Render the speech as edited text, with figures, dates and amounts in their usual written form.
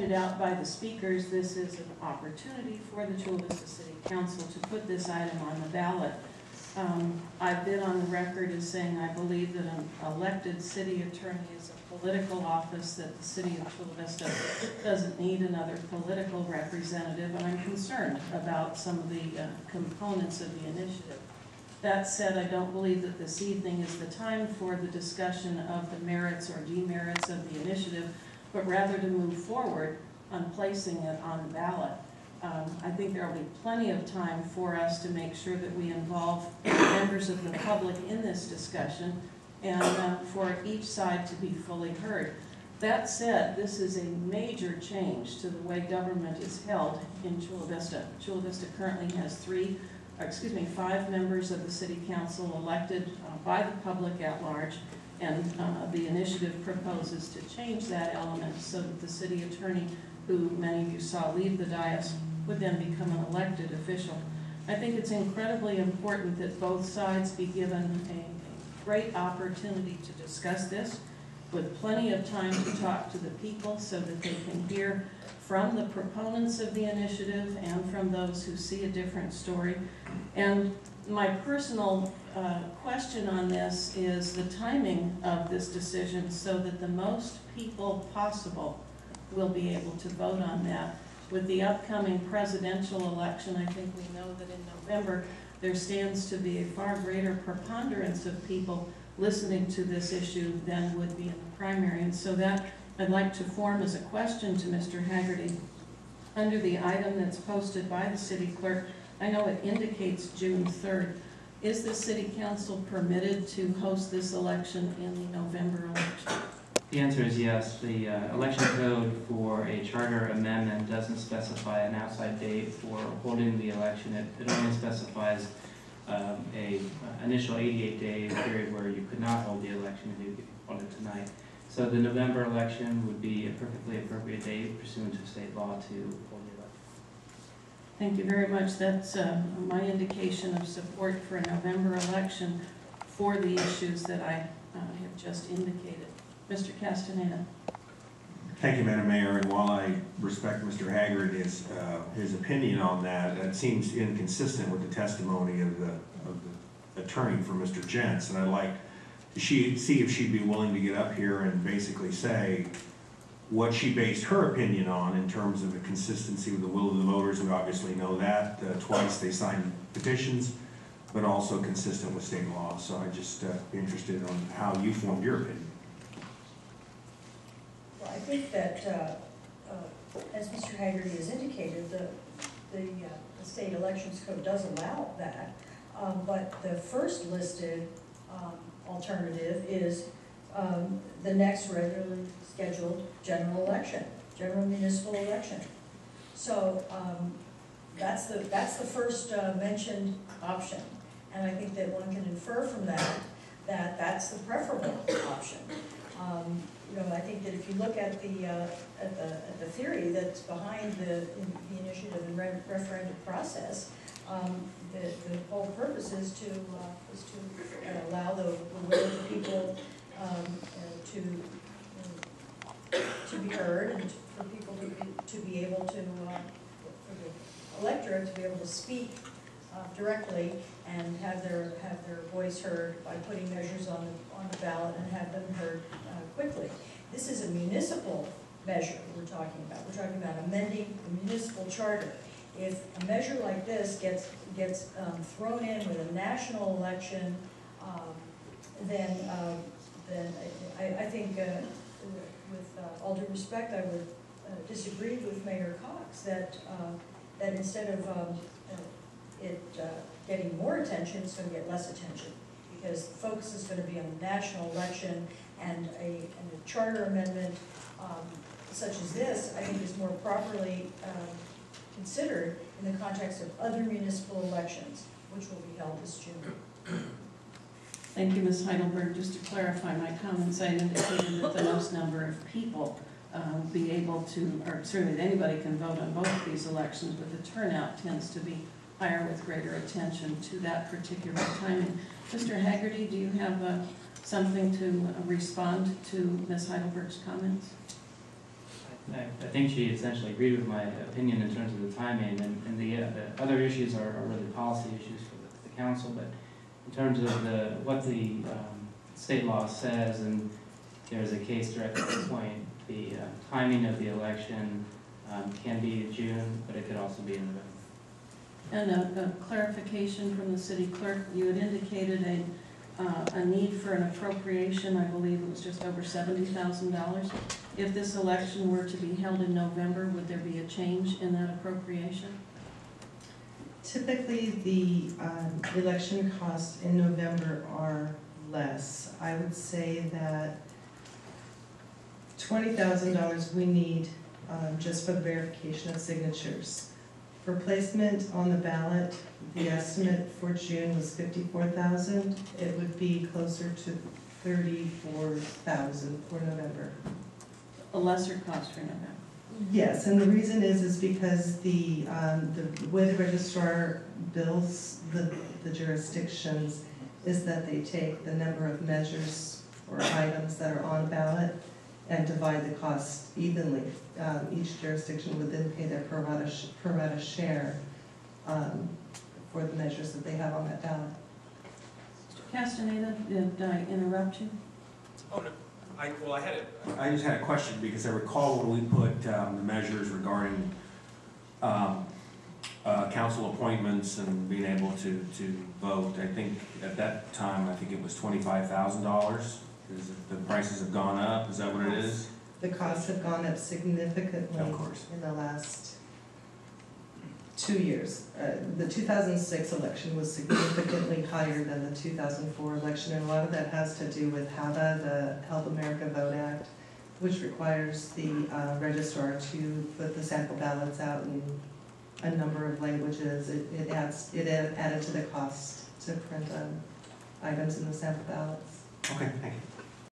pointed out by the speakers, this is an opportunity for the Chula Vista City Council to put this item on the ballot. I've been on the record as saying I believe that an elected city attorney is a political office, that the city of Chula Vista doesn't need another political representative, and I'm concerned about some of the components of the initiative. That said, I don't believe that this evening is the time for the discussion of the merits or demerits of the initiative, but rather to move forward on placing it on the ballot. I think there will be plenty of time for us to make sure that we involve members of the public in this discussion and for each side to be fully heard. That said, this is a major change to the way government is held in Chula Vista. Chula Vista currently has 5 members of the City Council elected by the public at large, and the initiative proposes to change that element so that the city attorney, who many of you saw leave the dais, would then become an elected official. I think it's incredibly important that both sides be given a great opportunity to discuss this, with plenty of time to talk to the people so that they can hear from the proponents of the initiative and from those who see a different story. And my personal question on this is the timing of this decision so that the most people possible will be able to vote on that. With the upcoming presidential election, I think we know that in November there stands to be a far greater preponderance of people listening to this issue than would be in the primary. And so that I'd like to form as a question to Mr. Haggerty. Under the item that's posted by the city clerk, I know it indicates June 3rd. Is the city council permitted to host this election in the November election? The answer is yes. The election code for a charter amendment doesn't specify an outside date for holding the election. It only specifies a initial 88-day period where you could not hold the election if you wanted tonight. So the November election would be a perfectly appropriate date pursuant to state law to hold the election. Thank you very much. That's my indication of support for a November election for the issues that I have just indicated. Mr. Castaneda. Thank you, Madam Mayor. And while I respect Mr. Haggard, his opinion on that, it seems inconsistent with the testimony of the attorney for Mr. Jentz. And I'd like to see if she'd be willing to get up here and basically say what she based her opinion on in terms of the consistency with the will of the voters. We obviously know that. Twice they signed petitions, but also consistent with state law. So I'd just be interested on how you formed your opinion. I think that, as Mr. Haggerty has indicated, the state elections code does allow that, but the first listed alternative is the next regularly scheduled general municipal election. So that's the first mentioned option, and I think that one can infer from that that's the preferable option. You know, I think that if you look at the theory that's behind the initiative and referendum process, the whole purpose is to allow the will of the people to be heard, and for people to be able to, for the electorate to be able to speak directly and have their voice heard by putting measures on the ballot and have them heard quickly. This is a municipal measure we're talking about. We're talking about amending the municipal charter. If a measure like this gets thrown in with a national election, then I think, with all due respect, I would disagree with Mayor Cox that instead of it getting more attention, it's going to get less attention, because the focus is going to be on the national election, and a charter amendment such as this, I think, is more properly considered in the context of other municipal elections, which will be held this June. Thank you, Ms. Heidelberg. Just to clarify my comments, I indicated that the most number of people be able to, or certainly anybody can vote on both of these elections, but the turnout tends to be higher with greater attention to that particular timing. Mr. Haggerty, do you have something to respond to Ms. Heidelberg's comments? I think she essentially agreed with my opinion in terms of the timing, and the other issues are really policy issues for the council, but in terms of what the state law says, and there's a case directly at this point, the timing of the election can be June, but it could also be in November. And a clarification from the city clerk, you had indicated a need for an appropriation, I believe it was just over $70,000. If this election were to be held in November, would there be a change in that appropriation? Typically, the election costs in November are less. I would say that $20,000 we need just for the verification of signatures. For placement on the ballot, the estimate for June was $54,000. It would be closer to $34,000 for November. A lesser cost for November. Yes, and the reason is because the way the registrar bills the jurisdictions is that they take the number of measures or items that are on ballot and divide the cost evenly. Each jurisdiction would then pay their pro rata share for the measures that they have on that ballot. Mr. Castaneda, did I interrupt you? Oh, no. I just had a question, because I recall when we put the measures regarding council appointments and being able to vote, I think at that time, I think it was $25,000. Is it, the prices have gone up, is that what it is? The costs have gone up significantly Of course. in the last 2 years. The 2006 election was significantly higher than the 2004 election, and a lot of that has to do with HAVA, the Help America Vote Act, which requires the registrar to put the sample ballots out in a number of languages. It added to the cost to print items in the sample ballots. Okay, thank you.